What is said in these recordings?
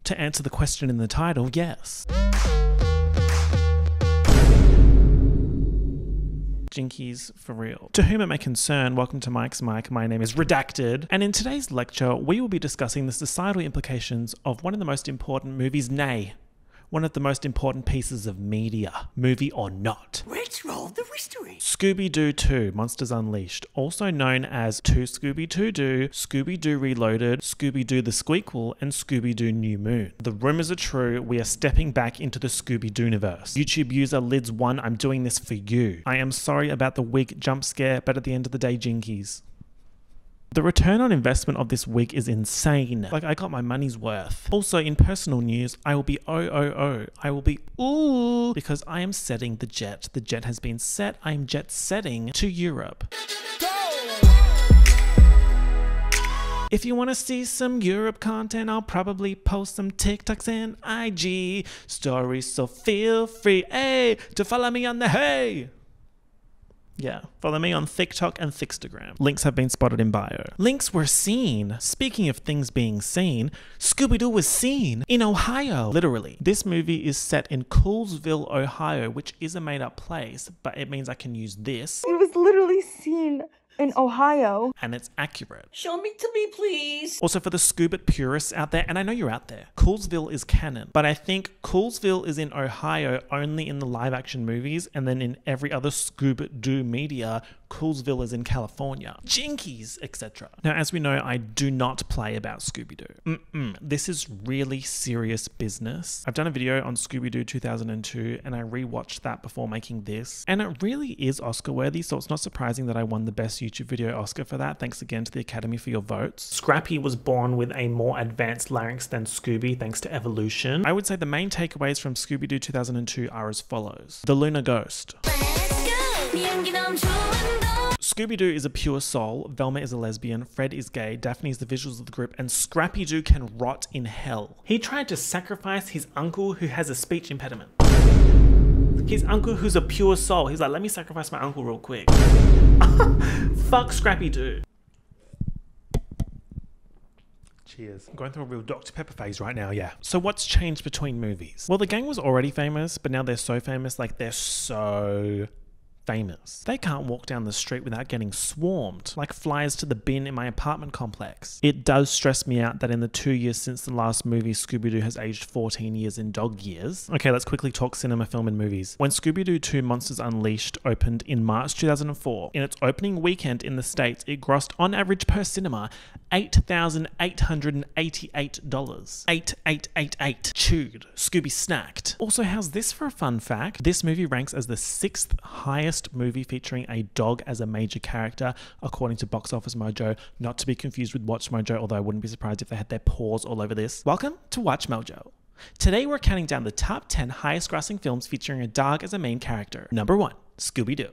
To answer the question in the title, yes. Jinkies for real. To whom it may concern, welcome to Mike's Mic. My name is Redacted, and in today's lecture, we will be discussing the societal implications of one of the most important movies, nay, one of the most important pieces of media, movie or not. Let's roll the mystery. Scooby-Doo 2, Monsters Unleashed, also known as 2 Scooby-Doo, Scooby-Doo Reloaded, Scooby-Doo the Squeakquel, and Scooby-Doo New Moon. The rumors are true, we are stepping back into the Scooby-Doo-niverse. YouTube user Lids1, I'm doing this for you. I am sorry about the wig jump scare, but at the end of the day, Jinkies. The return on investment of this wig is insane. Like, I got my money's worth. Also, in personal news, I will be OOO. I will be ooh, because I am setting the jet. The jet has been set. I am jet setting to Europe. If you want to see some Europe content, I'll probably post some TikToks and IG stories, so feel free, hey, to follow me on the hey. Yeah, follow me on TikTok and Thickstagram. Links have been spotted in bio. Links were seen. Speaking of things being seen, Scooby-Doo was seen in Ohio, literally. This movie is set in Coolsville, Ohio, which is a made-up place, but it means I can use this. It was literally seen in Ohio. And it's accurate. Show me to me, please. Also, for the Scoobit purists out there, and I know you're out there, Coolsville is canon, but I think Coolsville is in Ohio only in the live-action movies, and then in every other Scooby-Doo media, Coolsville is in California. Jinkies, etc. Now, as we know, I do not play about Scooby-Doo. This is really serious business. I've done a video on Scooby-Doo 2002, and I rewatched that before making this, and it really is Oscar-worthy, so it's not surprising that I won the Best YouTube Video Oscar for that. Thanks again to the Academy for your votes. Scrappy was born with a more advanced larynx than Scooby thanks to evolution. I would say the main takeaways from Scooby-Doo 2002 are as follows. The Lunar Ghost. Scooby-Doo is a pure soul, Velma is a lesbian, Fred is gay, Daphne is the visuals of the group, and Scrappy-Doo can rot in hell. He tried to sacrifice his uncle who has a speech impediment. His uncle who's a pure soul. He's like, let me sacrifice my uncle real quick. Fuck Scrappy-Doo. Cheers. I'm going through a real Dr. Pepper phase right now, yeah. So what's changed between movies? Well, the gang was already famous, but now they're so famous, like they're so famous. They can't walk down the street without getting swarmed, like flies to the bin in my apartment complex. It does stress me out that in the 2 years since the last movie, Scooby-Doo has aged 14 years in dog years. Okay, let's quickly talk cinema, film, and movies. When Scooby-Doo 2 Monsters Unleashed opened in March 2004, in its opening weekend in the States, it grossed on average per cinema $8,888. 8888. Chewed. Scooby snacked. Also, how's this for a fun fact? This movie ranks as the 6th highest movie featuring a dog as a major character, according to Box Office Mojo, not to be confused with Watch Mojo, although I wouldn't be surprised if they had their paws all over this. Welcome to Watch Mojo. Today we're counting down the top 10 highest grossing films featuring a dog as a main character. Number 1, Scooby-Doo.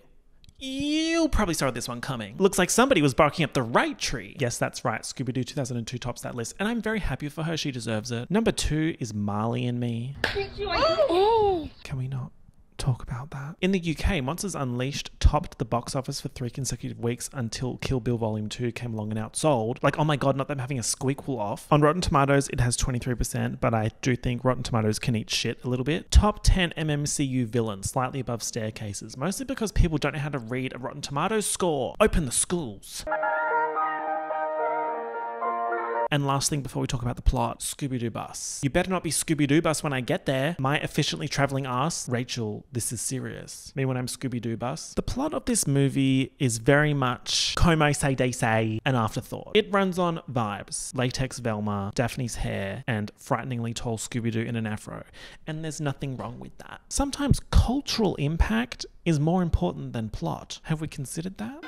You probably saw this one coming. Looks like somebody was barking up the right tree. Yes, that's right. Scooby-Doo 2002 tops that list, and I'm very happy for her. She deserves it. Number 2 is Marley and Me. Can we not talk about that? In the UK, Monsters Unleashed topped the box office for 3 consecutive weeks until Kill Bill Volume 2 came along and outsold. Like, oh my god, not them having a squeakquel off. On Rotten Tomatoes, it has 23%, but I do think Rotten Tomatoes can eat shit a little bit. Top 10 MMCU villains, slightly above Staircases, mostly because people don't know how to read a Rotten Tomatoes score. Open the schools. And last thing before we talk about the plot, Scooby-Doo bus. You better not be Scooby-Doo bus when I get there. My efficiently traveling ass. Rachel, this is serious. Me when I'm Scooby-Doo bus. The plot of this movie is very much como se dice, an afterthought. It runs on vibes. Latex Velma, Daphne's hair, and frighteningly tall Scooby-Doo in an afro. And there's nothing wrong with that. Sometimes cultural impact is more important than plot. Have we considered that?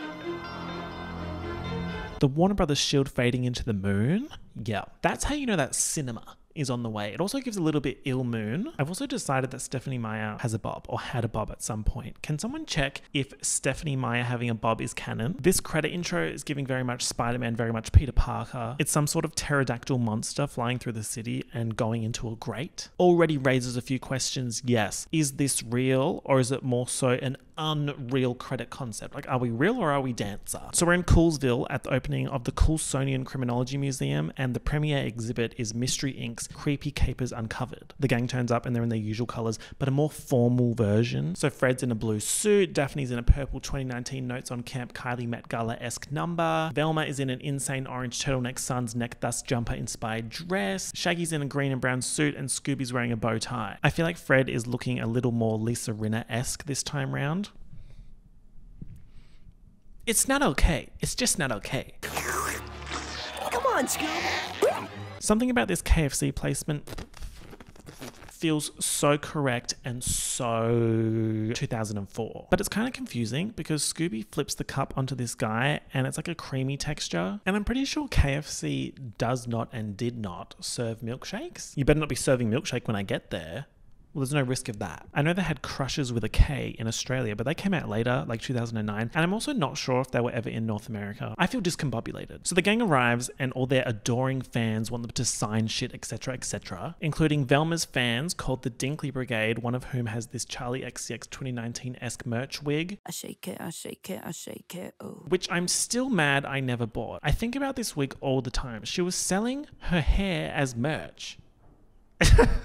The Warner Brothers shield fading into the moon? Yeah, that's how you know that cinema is on the way. It also gives a little bit ill moon. I've also decided that Stephenie Meyer has a bob, or had a bob at some point. Can someone check if Stephenie Meyer having a bob is canon? This credit intro is giving very much Spider-Man, very much Peter Parker. It's some sort of pterodactyl monster flying through the city and going into a grate. Already raises a few questions. Yes, is this real, or is it more so an unreal credit concept. Like, are we real or are we dancer? So we're in Coolsville at the opening of the Coulsonian Criminology Museum, and the premiere exhibit is Mystery Inc.'s Creepy Capers Uncovered. The gang turns up and they're in their usual colours, but a more formal version. So Fred's in a blue suit, Daphne's in a purple 2019 Notes on Camp Kylie Met Gala-esque number, Velma is in an insane orange turtleneck Suns neck dust jumper inspired dress, Shaggy's in a green and brown suit, and Scooby's wearing a bow tie. I feel like Fred is looking a little more Lisa Rinna-esque this time round. It's not okay. It's just not okay. Come on, Scoob. Something about this KFC placement feels so correct and so 2004. But it's kind of confusing because Scooby flips the cup onto this guy and it's like a creamy texture. And I'm pretty sure KFC does not and did not serve milkshakes. You better not be serving milkshake when I get there. Well, there's no risk of that. I know they had Crushes with a K in Australia, but they came out later, like 2009, and I'm also not sure if they were ever in North America. I feel discombobulated. So the gang arrives and all their adoring fans want them to sign shit, etc., including Velma's fans called the Dinkley Brigade, one of whom has this Charlie XCX 2019-esque merch wig. I shake it, I shake it, I shake it, oh. Which I'm still mad I never bought. I think about this wig all the time. She was selling her hair as merch.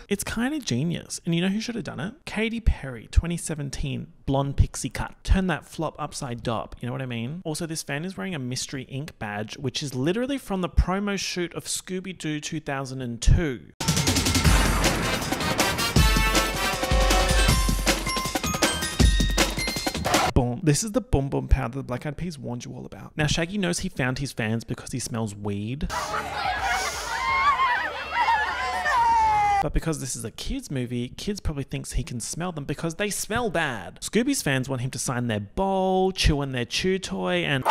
It's kind of genius. And you know who should have done it? Katy Perry, 2017, blonde pixie cut. Turn that flop upside dop. You know what I mean? Also, this fan is wearing a Mystery Inc. badge, which is literally from the promo shoot of Scooby-Doo 2002. Boom. This is the boom boom powder the Black Eyed Peas warned you all about. Now, Shaggy knows he found his fans because he smells weed. But because this is a kids movie, kids probably thinks he can smell them because they smell bad. Scooby's fans want him to sign their bowl, chew on their chew toy, and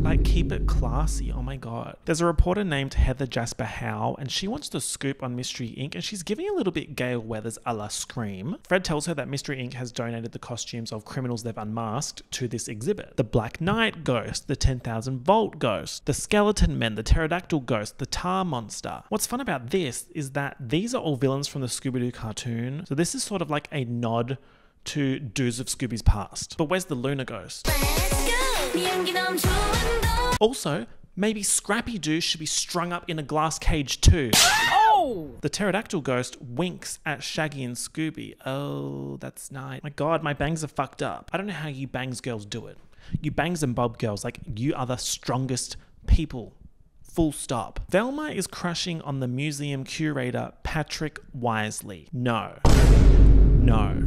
like keep it classy. Oh my god. There's a reporter named Heather Jasper Howe, and she wants to scoop on Mystery Inc. and she's giving a little bit Gale Weathers a la Scream. Fred tells her that Mystery Inc. has donated the costumes of criminals they've unmasked to this exhibit. The Black Knight ghost, the 10,000 Volt ghost, the Skeleton Men, the Pterodactyl ghost, the Tar Monster. What's fun about this is that these are all villains from the Scooby-Doo cartoon. So this is sort of like a nod to Do's of Scooby's past. But where's the Luna ghost? Also, maybe Scrappy-Doo should be strung up in a glass cage too. Oh! The Pterodactyl ghost winks at Shaggy and Scooby. Oh, that's nice. My god, my bangs are fucked up. I don't know how you bangs girls do it. You bangs and bob girls, like, you are the strongest people. Full stop. Velma is crushing on the museum curator Patrick Wisely. No. No.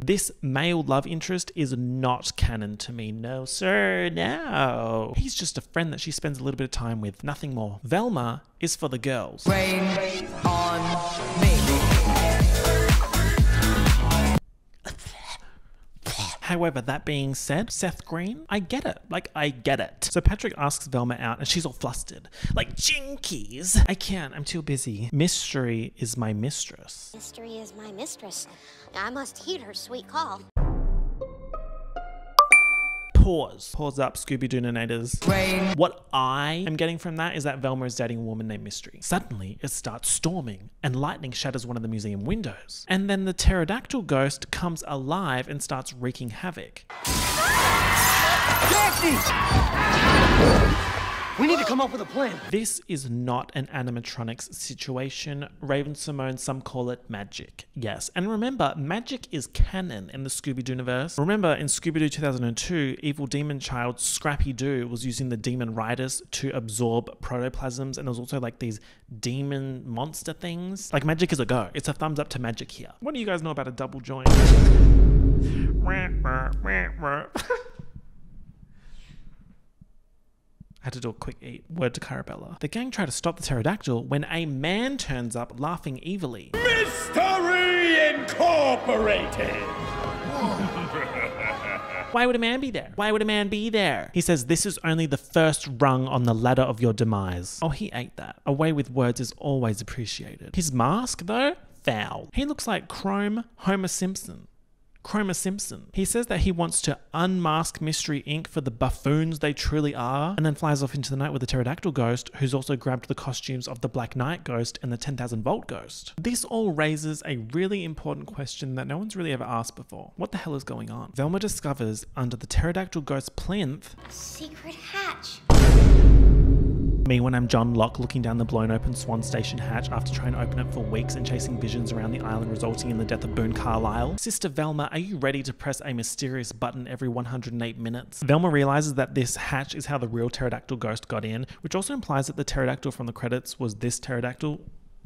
This male love interest is not canon to me. No, sir, no. He's just a friend that she spends a little bit of time with, nothing more. Velma is for the girls. Rain on me. However, that being said, Seth Green, I get it. Like, I get it. So Patrick asks Velma out and she's all flustered. Like, Jinkies. I can't, I'm too busy. Mystery is my mistress. Mystery is my mistress. I must heed her sweet call. Pause. Pause up, Scooby-Doo-nators. Rain. What I am getting from that is that Velma is dating a woman named Mystery. Suddenly, it starts storming, and lightning shatters one of the museum windows. And then the pterodactyl ghost comes alive and starts wreaking havoc. We need to come up with a plan. This is not an animatronics situation. Raven-Symoné, some call it magic. Yes, and remember, magic is canon in the Scooby-Doo-universe. Remember, in Scooby-Doo 2002, evil demon child Scrappy-Doo was using the demon riders to absorb protoplasms, and there's also like these demon monster things. Like, magic is a go. It's a thumbs up to magic here. What do you guys know about a double joint? Had to do a quick eat. Word to Carabella. The gang try to stop the pterodactyl when a man turns up laughing evilly. Mystery Incorporated! Why would a man be there? Why would a man be there? He says this is only the first rung on the ladder of your demise. Oh, he ate that. A way with words is always appreciated. His mask, though, foul. He looks like Chrome Homer Simpson. Chroma Simpson. He says that he wants to unmask Mystery Inc. for the buffoons they truly are, and then flies off into the night with the pterodactyl ghost, who's also grabbed the costumes of the Black Knight ghost and the 10,000 volt ghost. This all raises a really important question that no one's really ever asked before. What the hell is going on? Velma discovers under the pterodactyl ghost plinth A secret hatch. me when I'm John Locke looking down the blown open Swan Station hatch after trying to open it for weeks and chasing visions around the island resulting in the death of Boone Carlyle. Sister Velma, are you ready to press a mysterious button every 108 minutes? Velma realizes that this hatch is how the real pterodactyl ghost got in, which also implies that the pterodactyl from the credits was this pterodactyl.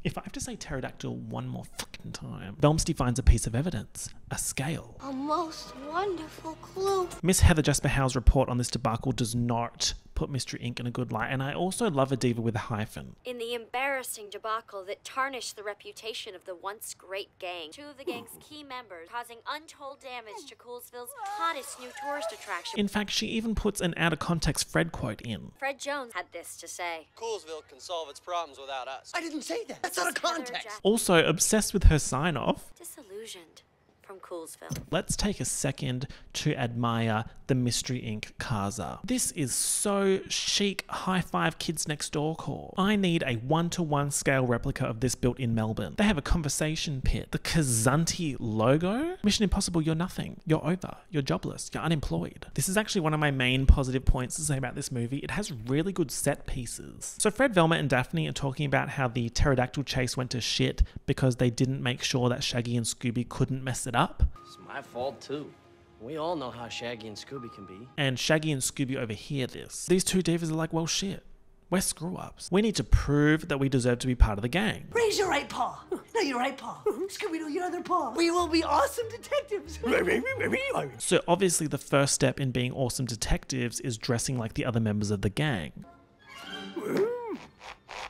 If I have to say pterodactyl one more fucking time, Velmsty finds a piece of evidence. A scale. A most wonderful clue. Miss Heather Jasper Howe's report on this debacle does not put Mystery Inc. in a good light, and I also love a diva with a hyphen. In the embarrassing debacle that tarnished the reputation of the once great gang, 2 of the gang's key members causing untold damage to Coolsville's hottest new tourist attraction. In fact, she even puts an out of context Fred quote in. Fred Jones had this to say. Coolsville can solve its problems without us. I didn't say that. That's out of context. Also obsessed with her sign off. Disillusioned from Coolsville. Let's take a second to admire the Mystery Inc. Kaza. This is so chic, high five kids next door call. I need a 1-to-1 scale replica of this built in Melbourne. They have a conversation pit. The Kazunti logo? Mission Impossible, you're nothing. You're over. You're jobless. You're unemployed. This is actually one of my main positive points to say about this movie. It has really good set pieces. So Fred, Velma, and Daphne are talking about how the pterodactyl chase went to shit because they didn't make sure that Shaggy and Scooby couldn't mess it up. It's my fault too. We all know how Shaggy and Scooby can be. And Shaggy and Scooby overhear this. These two divas are like, well, shit. We're screw-ups. We need to prove that we deserve to be part of the gang. Raise your right paw. No, your right paw. Scooby-Doo, your other paw. We will be awesome detectives. So obviously the first step in being awesome detectives is dressing like the other members of the gang.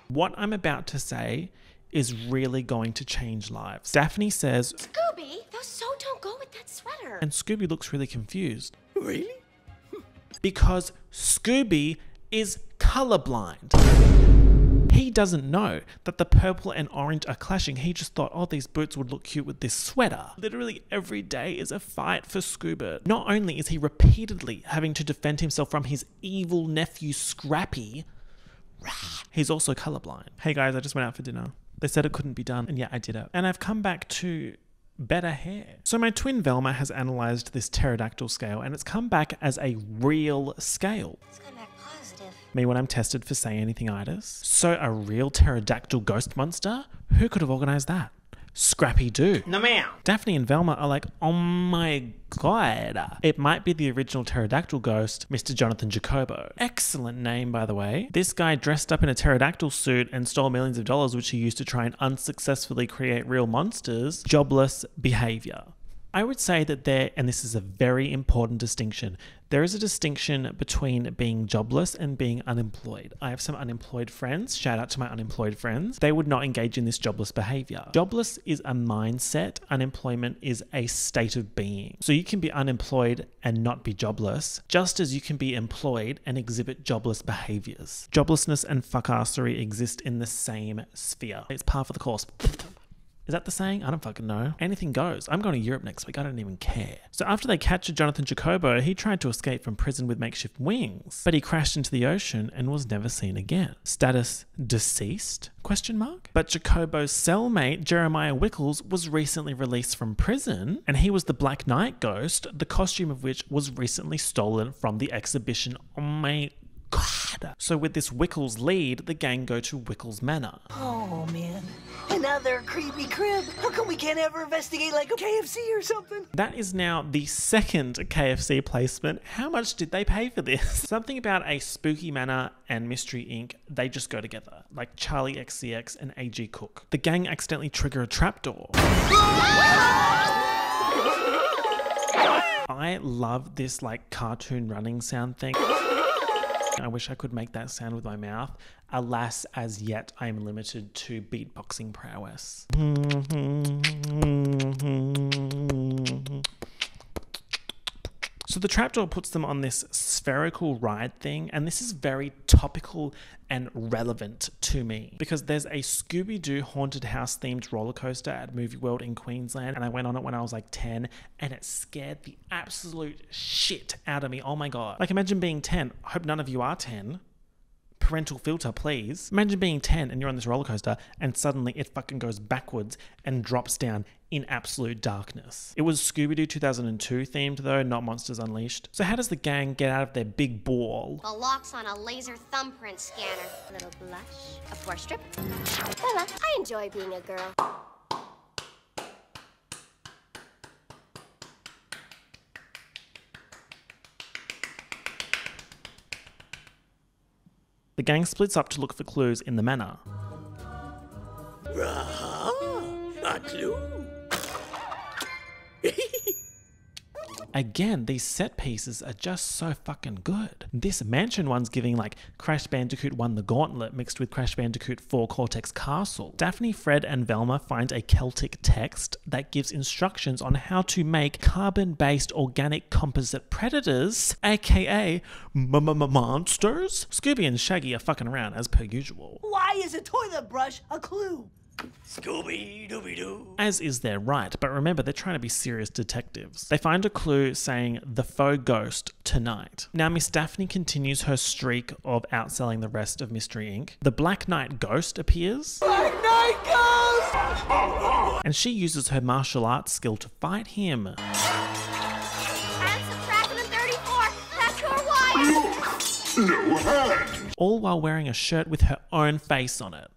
What I'm about to say is really going to change lives. Daphne says, Scooby, those so don't go with that sweater. and Scooby looks really confused. Really? Because Scooby is colorblind. He doesn't know that the purple and orange are clashing. He just thought, oh, these boots would look cute with this sweater. Literally every day is a fight for Scuba. Not only is he repeatedly having to defend himself from his evil nephew Scrappy, he's also colorblind. Hey guys, I just went out for dinner. They said it couldn't be done, and yeah, I did it. And I've come back to better hair. So my twin Velma has analysed this pterodactyl scale, and it's come back as a real scale. It's come back positive. Me when I'm tested for say anything-itis. So a real pterodactyl ghost monster? Who could have organised that? Scrappy Doo. No, ma'am. Daphne and Velma are like, oh my god. It might be the original pterodactyl ghost, Mr. Jonathan Jacobo. Excellent name, by the way. This guy dressed up in a pterodactyl suit and stole millions of dollars, which he used to try and unsuccessfully create real monsters. Jobless behaviour. I would say that there, and this is a very important distinction, there is a distinction between being jobless and being unemployed. I have some unemployed friends, shout out to my unemployed friends. They would not engage in this jobless behavior. Jobless is a mindset, unemployment is a state of being. So you can be unemployed and not be jobless, just as you can be employed and exhibit jobless behaviors. Joblessness and fuckassery exist in the same sphere. It's par for the course. Is that the saying? I don't fucking know. Anything goes. I'm going to Europe next week. I don't even care. So after they captured Jonathan Jacobo, he tried to escape from prison with makeshift wings, but he crashed into the ocean and was never seen again. Status deceased? Question mark? But Jacobo's cellmate, Jeremiah Wickles, was recently released from prison, and he was the Black Knight ghost, the costume of which was recently stolen from the exhibition. Oh my god. So with this Wickles lead, the gang go to Wickles Manor. Oh, man. Another creepy crib. How come we can't ever investigate like a KFC or something? That is now the second KFC placement. How much did they pay for this? Something about a spooky manor and Mystery Inc. They just go together, like Charlie XCX and AG Cook. The gang accidentally trigger a trapdoor. I love this like cartoon running sound thing. I wish I could make that sound with my mouth. Alas, as yet, I am limited to beatboxing prowess. So the trapdoor puts them on this spherical ride thing, and this is very topical and relevant to me because there's a Scooby-Doo haunted house themed roller coaster at Movie World in Queensland, and I went on it when I was like 10, and it scared the absolute shit out of me. Oh my god. Like, imagine being 10. I hope none of you are 10. Parental filter, please. Imagine being 10 and you're on this roller coaster and suddenly it fucking goes backwards and drops down in absolute darkness. It was Scooby-Doo 2002 themed though, not Monsters Unleashed. So how does the gang get out of their big ball? The lock's on a laser thumbprint scanner. A little blush, a pore strip. Voila, I enjoy being a girl. The gang splits up to look for clues in the manor. A clue. Again, these set pieces are just so fucking good. This mansion one's giving like Crash Bandicoot 1 The Gauntlet mixed with Crash Bandicoot 4 Cortex Castle. Daphne, Fred and Velma find a Celtic text that gives instructions on how to make carbon-based organic composite predators, aka monsters. Scooby and Shaggy are fucking around as per usual. Why is a toilet brush a clue? Scooby-Dooby-Doo. As is their right, but remember they're trying to be serious detectives. They find a clue saying the faux ghost tonight. Now Miss Daphne continues her streak of outselling the rest of Mystery Inc. The Black Knight ghost appears. Black Knight Ghost! And she uses her martial arts skill to fight him. And subtracting the 34, that's your wife! No hand. All while wearing a shirt with her own face on it.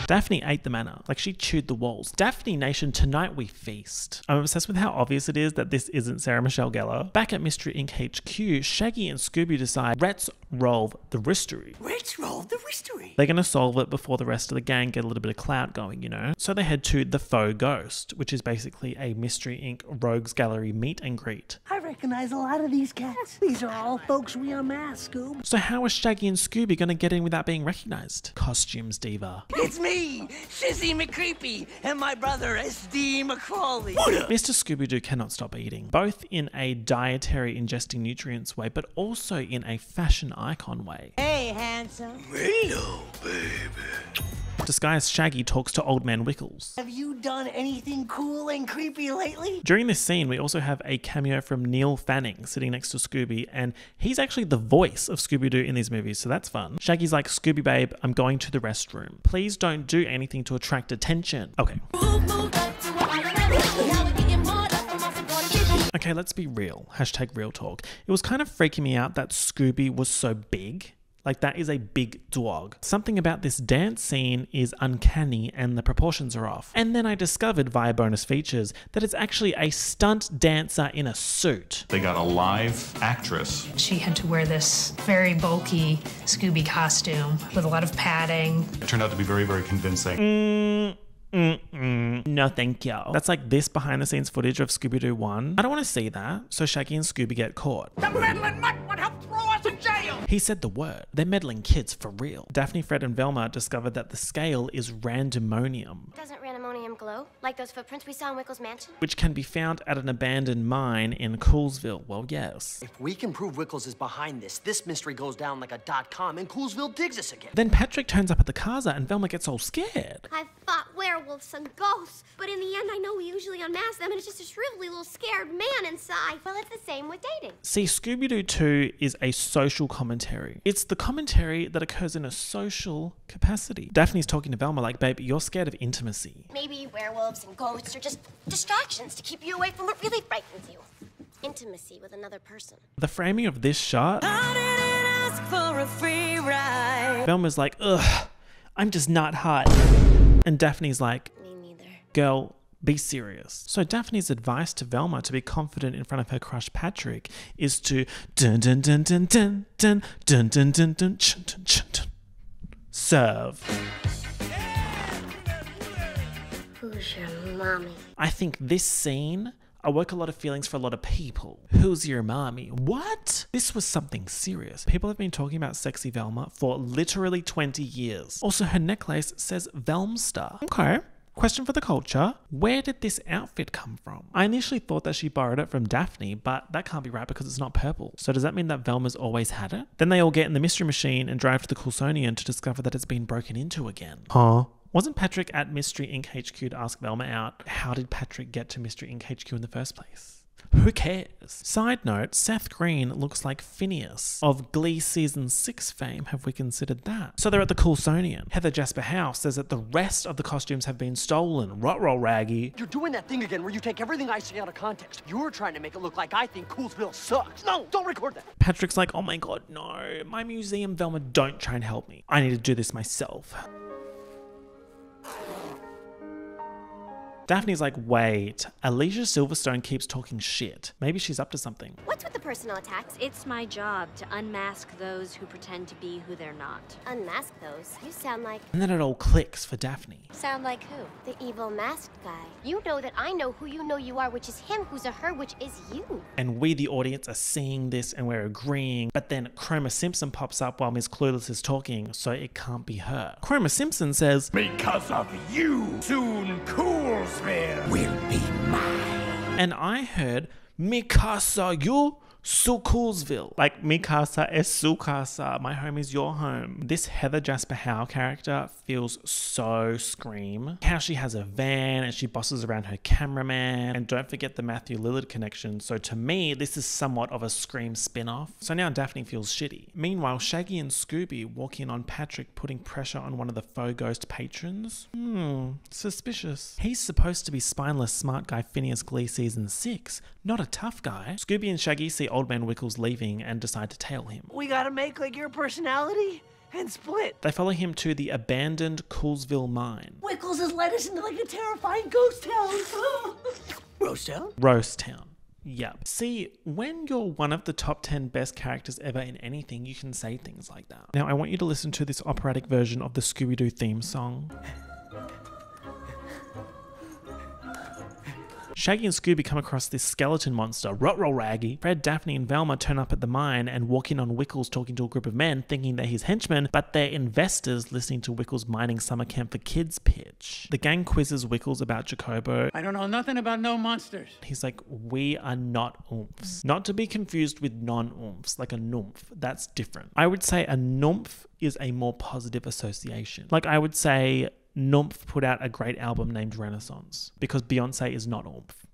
Daphne ate the manor, like she chewed the walls. Daphne Nation, tonight we feast. I'm obsessed with how obvious it is that this isn't Sarah Michelle Gellar. Back at Mystery Inc. HQ, Shaggy and Scooby decide, let's roll the mystery. Let's roll the mystery. They're going to solve it before the rest of the gang get a little bit of clout going, you know? So they head to the Faux Ghost, which is basically a Mystery Inc. Rogues Gallery meet and greet. I recognize a lot of these cats. These are all folks we unmask, Scoob. So how are Shaggy and Scooby going to get in without being recognized? Costumes diva. It's me, Shizzy McCreepy, and my brother, S.D. McCrawley. Mr. Scooby-Doo cannot stop eating, both in a dietary ingesting nutrients way, but also in a fashion icon way. Hey, handsome. Hello, baby. Disguised Shaggy talks to Old Man Wickles. Have you done anything cool and creepy lately? During this scene, we also have a cameo from Neil Fanning sitting next to Scooby, and he's actually the voice of Scooby-Doo in these movies, so that's fun. Shaggy's like, Scooby babe, I'm going to the restroom. Please don't do anything to attract attention. Okay. Okay, let's be real. Hashtag real talk. It was kind of freaking me out that Scooby was so big. Like, that is a big dog. Something about this dance scene is uncanny and the proportions are off. And then I discovered via bonus features that it's actually a stunt dancer in a suit. They got a live actress. She had to wear this very bulky Scooby costume with a lot of padding. It turned out to be very, very convincing. No, thank you. That's like this behind the scenes footage of Scooby-Doo 1. I don't want to see that, so Shaggy and Scooby get caught. The meddling mutt would help throw us in jail. He said the word. They're meddling kids for real. Daphne, Fred and Velma discovered that the scale is randomonium, Doesn't randomonium glow? Like those footprints we saw in Wickles' mansion? which can be found at an abandoned mine in Coolsville. Well, yes. If we can prove Wickles is behind this mystery goes down like a .com and Coolsville digs us again. Then Patrick turns up at the Casa and Velma gets all scared. I've fought werewolves and ghosts, but in the end I know we usually unmask them and it's just a shrivelly little scared man inside. Well, it's the same with dating. See, Scooby-Doo 2 is a social commentary. It's the commentary that occurs in a social capacity. Daphne's talking to Velma like, babe, you're scared of intimacy. Maybe werewolves and ghosts are just distractions to keep you away from what really frightens you. Intimacy with another person. The framing of this shot, Velma's like, ugh, I'm just not hot. And Daphne's like, Me neither. girl, be serious. So Daphne's advice to Velma to be confident in front of her crush Patrick is to dun dun dun dun dun dun dun dun dun dun chun dun chun dun. Serve. Who's your mommy? I think this scene awoke a lot of feelings for a lot of people. Who's your mommy? What? This was something serious. People have been talking about sexy Velma for literally 20 years. Also, her necklace says Velmstar. Okay. Question for the culture. Where did this outfit come from? I initially thought that she borrowed it from Daphne, but that can't be right because it's not purple. So does that mean that Velma's always had it? Then they all get in the mystery machine and drive to the Coulsonian to discover that it's been broken into again. Huh? Wasn't Patrick at Mystery Inc. HQ to ask Velma out? How did Patrick get to Mystery Inc. HQ in the first place? Who cares? Side note, Seth Green looks like Phineas of Glee Season 6 fame. Have we considered that? So they're at the Coulsonian. Heather Jasper House says that the rest of the costumes have been stolen. Ruh-roh, Raggy. You're doing that thing again where you take everything I say out of context. You're trying to make it look like I think Coolsville sucks. No, don't record that. Patrick's like, oh my god, no. My museum, Velma, don't try and help me. I need to do this myself. Daphne's like, wait, Alicia Silverstone keeps talking shit. Maybe she's up to something. What's with the personal attacks? It's my job to unmask those who pretend to be who they're not. Unmask those? You sound like... And then it all clicks for Daphne. Sound like who? The evil masked guy. You know that I know who you know you are, which is him, who's a her, which is you. And we, the audience, are seeing this and we're agreeing, but then Chroma Simpson pops up while Miss Clueless is talking, so it can't be her. Chroma Simpson says, Because of you, soon Coolsville will be mine. And I heard, Mikasa you, su Coolsville. Like, Mikasa es su casa. My home is your home. This Heather Jasper Howe character feels so Scream. How she has a van and she bosses around her cameraman. And don't forget the Matthew Lillard connection. So to me, this is somewhat of a Scream spin-off. So now Daphne feels shitty. Meanwhile, Shaggy and Scooby walk in on Patrick putting pressure on one of the faux ghost patrons. Suspicious. He's supposed to be spineless smart guy Phineas Glee Season 6, not a tough guy. Scooby and Shaggy see Old Man Wickles leaving and decide to tail him. We gotta make like your personality and split. They follow him to the abandoned Coolsville mine. Wickles has led us into like a terrifying ghost town. Roast town? Roast Town. Yep. See, when you're one of the top 10 best characters ever in anything, you can say things like that. Now, I want you to listen to this operatic version of the Scooby-Doo theme song. Shaggy and Scooby come across this skeleton monster, Ruh-roh, Raggy. Fred, Daphne and Velma turn up at the mine and walk in on Wickles talking to a group of men thinking they're his henchmen, but they're investors listening to Wickles' mining summer camp for kids pitch. The gang quizzes Wickles about Jacobo. I don't know nothing about no monsters. He's like, we are not oomphs. Not to be confused with non-oomphs, like a noomph. That's different. I would say a noomph is a more positive association. Like I would say Noomph put out a great album named Renaissance, because Beyonce is not oomph.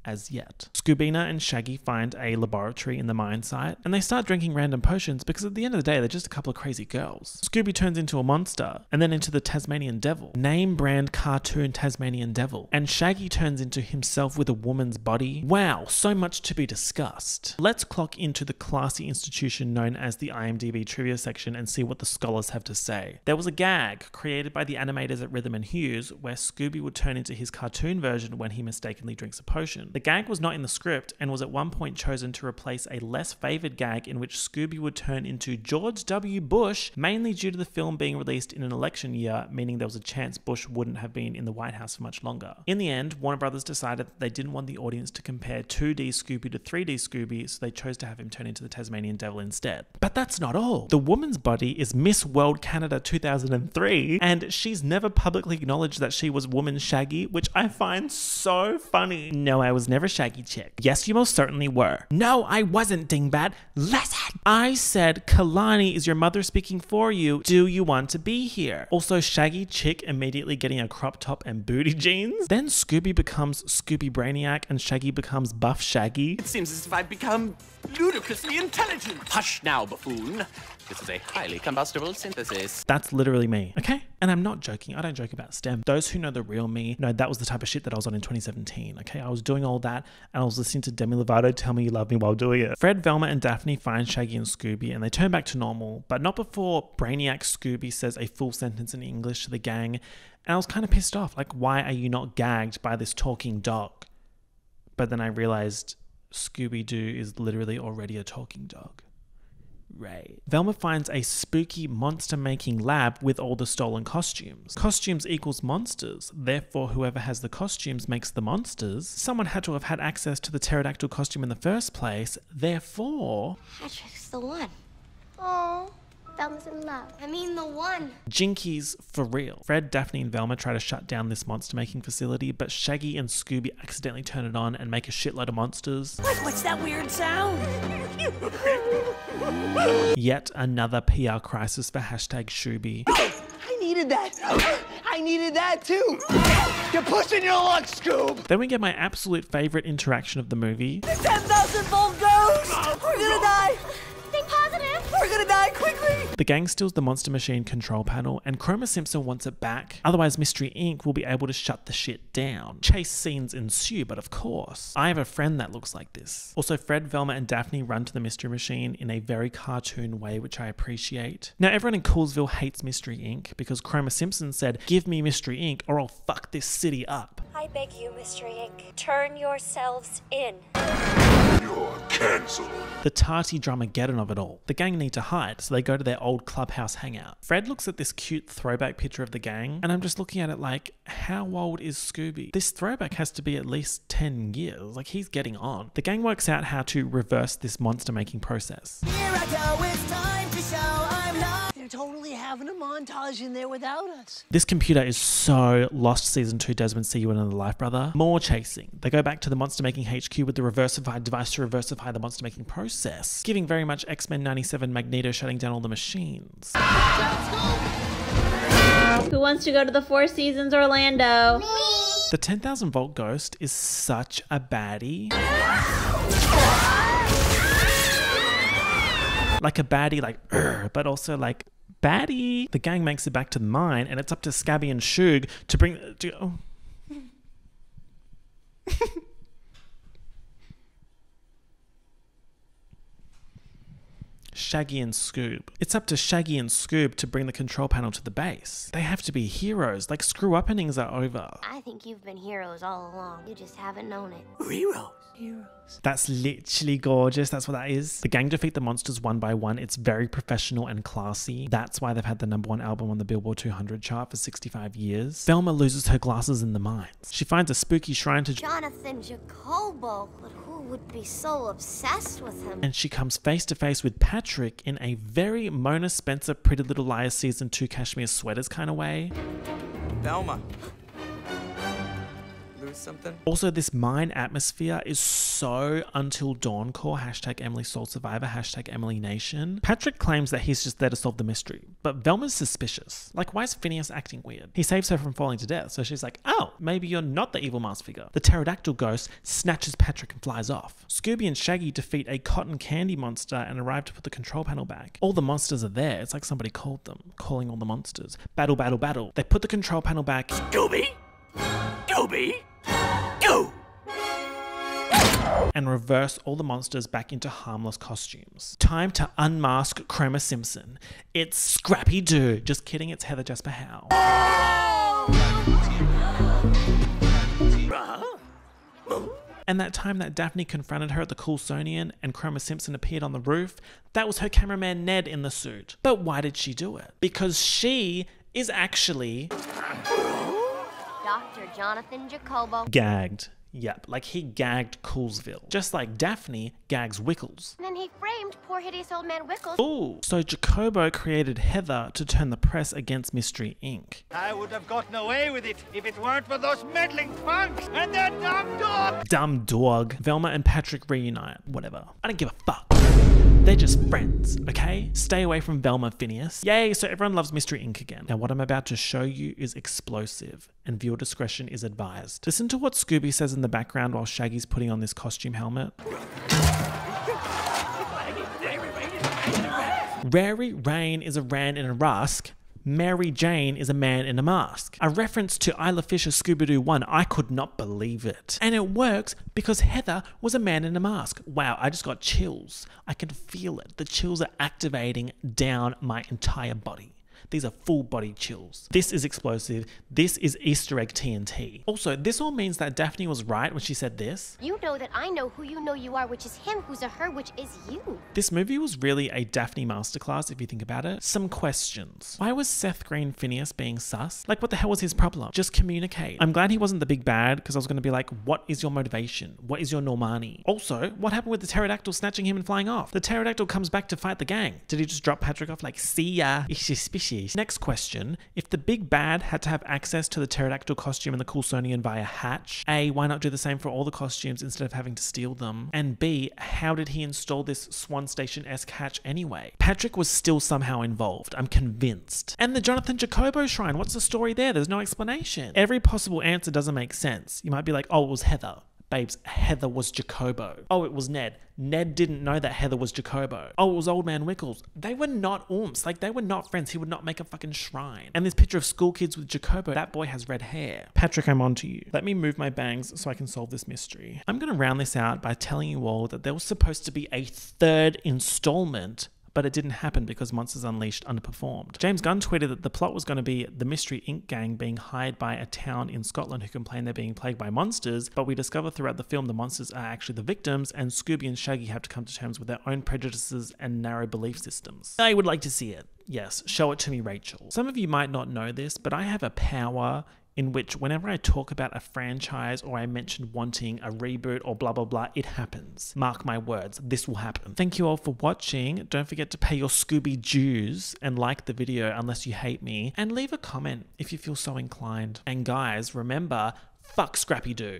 As yet. Scoobina and Shaggy find a laboratory in the mine site and they start drinking random potions because at the end of the day they're just a couple of crazy girls. Scooby turns into a monster and then into the Tasmanian Devil. Name brand cartoon Tasmanian Devil. And Shaggy turns into himself with a woman's body. Wow, so much to be discussed. Let's clock into the classy institution known as the IMDb trivia section and see what the scholars have to say. There was a gag created by the animators at Rhythm and Hues where Scooby would turn into his cartoon version when he mistakenly drinks a potion. The gag was not in the script and was at one point chosen to replace a less favoured gag in which Scooby would turn into George W. Bush, mainly due to the film being released in an election year, meaning there was a chance Bush wouldn't have been in the White House for much longer. In the end, Warner Brothers decided that they didn't want the audience to compare 2D Scooby to 3D Scooby, so they chose to have him turn into the Tasmanian Devil instead. But that's not all. The woman's body is Miss World Canada 2003, and she's never publicly acknowledged that she was woman Shaggy, which I find so funny. No, I was never Shaggy Chick. Yes, you most certainly were. No, I wasn't, dingbat. Listen! I said, Kalani is your mother speaking for you. Do you want to be here? Also, Shaggy Chick immediately getting a crop top and booty jeans. Then Scooby becomes Scooby Brainiac and Shaggy becomes Buff Shaggy. It seems as if I've become ludicrously intelligent. Hush now, buffoon. This is a highly combustible synthesis. That's literally me, okay? And I'm not joking. I don't joke about STEM. Those who know the real me know that was the type of shit that I was on in 2017, okay? I was doing all that and I was listening to Demi Lovato tell me you love me while doing it. Fred, Velma, and Daphne find Shaggy and Scooby and they turn back to normal, but not before Brainiac Scooby says a full sentence in English to the gang. And I was kind of pissed off. Like, why are you not gagged by this talking dog? But then I realized Scooby-Doo is literally already a talking dog. Right. Velma finds a spooky monster-making lab with all the stolen costumes. Costumes equals monsters. Therefore, whoever has the costumes makes the monsters. Someone had to have had access to the pterodactyl costume in the first place. Therefore... Patrick's the one. Oh, Velma's in love. I mean the one. Jinkies for real. Fred, Daphne and Velma try to shut down this monster making facility, but Shaggy and Scooby accidentally turn it on and make a shitload of monsters. What's that weird sound? Yet another PR crisis for #Shooby. I needed that. I needed that too. You're pushing your luck, Scoob. Then we get my absolute favorite interaction of the movie. 10,000 volt ghost. We're gonna die. Stay positive. We're gonna die quickly. The gang steals the Monster Machine control panel and Chroma Simpson wants it back. Otherwise, Mystery Inc. will be able to shut the shit down. Chase scenes ensue, but of course, I have a friend that looks like this. Also, Fred, Velma and Daphne run to the Mystery Machine in a very cartoon way, which I appreciate. Now, everyone in Coolsville hates Mystery Inc. because Chroma Simpson said, "Give me Mystery Inc. or I'll fuck this city up." I beg you, Mystery Inc., turn yourselves in. You're cancelled. The tarty dramageddon of it all. The gang need to hide, so they go to their old clubhouse hangout. Fred looks at this cute throwback picture of the gang, and I'm just looking at it like, how old is Scooby? This throwback has to be at least 10 years. Like, he's getting on. The gang works out how to reverse this monster making process. Here I go, it's time to show I'm not. They're totally having a montage in there without us. This computer is so Lost Season 2 Desmond, see you in another life, brother. More chasing. They go back to the monster making HQ with the reversified device to reversify the monster making process, giving very much X-Men 97 Magneto shutting down all the machines. Who wants to go to the Four Seasons Orlando? Me. The 10,000 volt ghost is such a baddie. Like a baddie, like, but also like, baddie. The gang makes it back to the mine, and it's up to Scabby and Shug to bring... Shaggy and Scoob. It's up to Shaggy and Scoob to bring the control panel to the base. They have to be heroes, like screw-uppings are over. I think you've been heroes all along. You just haven't known it. Heroes. That's literally gorgeous. That's what that is. The gang defeat the monsters one by one. It's very professional and classy. That's why they've had the #1 album on the Billboard 200 chart for 65 years. Velma loses her glasses in the mines. She finds a spooky shrine to Jonathan Jacobo. But who would be so obsessed with him? and she comes face to face with Patrick in a very Mona Spencer Pretty Little Liars Season 2 Cashmere Sweaters kind of way. Velma. Something. Also, this mine atmosphere is so Until Dawn core. #Emily Soul Survivor. #Emily Nation. Patrick claims that he's just there to solve the mystery, but Velma's suspicious. Like, why is Phineas acting weird? He saves her from falling to death, so she's like, oh, maybe you're not the evil masked figure. The pterodactyl ghost snatches Patrick and flies off. Scooby and Shaggy defeat a cotton candy monster and arrive to put the control panel back. All the monsters are there. It's like somebody called them, calling all the monsters. Battle, battle, battle. They put the control panel back. Scooby? Scooby? Go! And reverse all the monsters back into harmless costumes. Time to unmask Chroma Simpson. It's Scrappy Doo. Just kidding, it's Heather Jasper Howe. And that time that Daphne confronted her at the Coulsonian and Chroma Simpson appeared on the roof, that was her cameraman Ned in the suit. But why did she do it? Because she is actually... Dr. Jonathan Jacobo. gagged. Yep, like he gagged Coolsville. Just like Daphne gags Wickles. And then he framed poor hideous old man Wickles. Ooh, so Jacobo created Heather to turn the press against Mystery Inc. I would have gotten away with it if it weren't for those meddling punks and their dumb dog. Dumb dog. Velma and Patrick reunite. Whatever. I don't give a fuck. They're just friends, okay? Stay away from Velma, Phineas. Yay, so everyone loves Mystery Inc. again. Now what I'm about to show you is explosive, and viewer discretion is advised. Listen to what Scooby says in the background while Shaggy's putting on this costume helmet. Rary Rain is a Ran in a Rusk. Mary Jane is a man in a mask. A reference to Isla Fisher Scooby-Doo 1. I could not believe it. And it works because Heather was a man in a mask. Wow, I just got chills. I can feel it. The chills are activating down my entire body. These are full body chills. This is explosive. This is Easter egg TNT. Also, this all means that Daphne was right when she said this. You know that I know who you know you are, which is him, who's a her, which is you. This movie was really a Daphne masterclass if you think about it. Some questions. Why was Seth Green Phineas being sus? Like, what the hell was his problem? Just communicate. I'm glad he wasn't the big bad, because I was going to be like, what is your motivation? What is your Normani? Also, what happened with the pterodactyl snatching him and flying off? The pterodactyl comes back to fight the gang. Did he just drop Patrick off like, see ya, it's your species? Next question. If the big bad had to have access to the pterodactyl costume and the Coulsonian via hatch, A, why not do the same for all the costumes instead of having to steal them? And B, how did he install this Swan Station-esque hatch anyway? Patrick was still somehow involved. I'm convinced. And the Jonathan Jacobo shrine, what's the story there? There's no explanation. Every possible answer doesn't make sense. You might be like, oh, it was Heather. Babes, Heather was Jacobo. Oh, it was Ned. Ned didn't know that Heather was Jacobo. Oh, it was Old Man Wickles. They were not oomps. Like, they were not friends. He would not make a fucking shrine. And this picture of school kids with Jacobo, that boy has red hair. Patrick, I'm on to you. Let me move my bangs so I can solve this mystery. I'm going to round this out by telling you all that there was supposed to be a third installment, but it didn't happen because Monsters Unleashed underperformed. James Gunn tweeted that the plot was going to be the Mystery Inc. gang being hired by a town in Scotland who complain they're being plagued by monsters, but we discover throughout the film the monsters are actually the victims, and Scooby and Shaggy have to come to terms with their own prejudices and narrow belief systems. I would like to see it. Yes, show it to me, Rachel. Some of you might not know this, but I have a power in which whenever I talk about a franchise or I mention wanting a reboot or blah blah blah, it happens. Mark my words, this will happen. Thank you all for watching. Don't forget to pay your Scooby dues and like the video unless you hate me, and leave a comment if you feel so inclined. And guys, remember, fuck Scrappy Doo.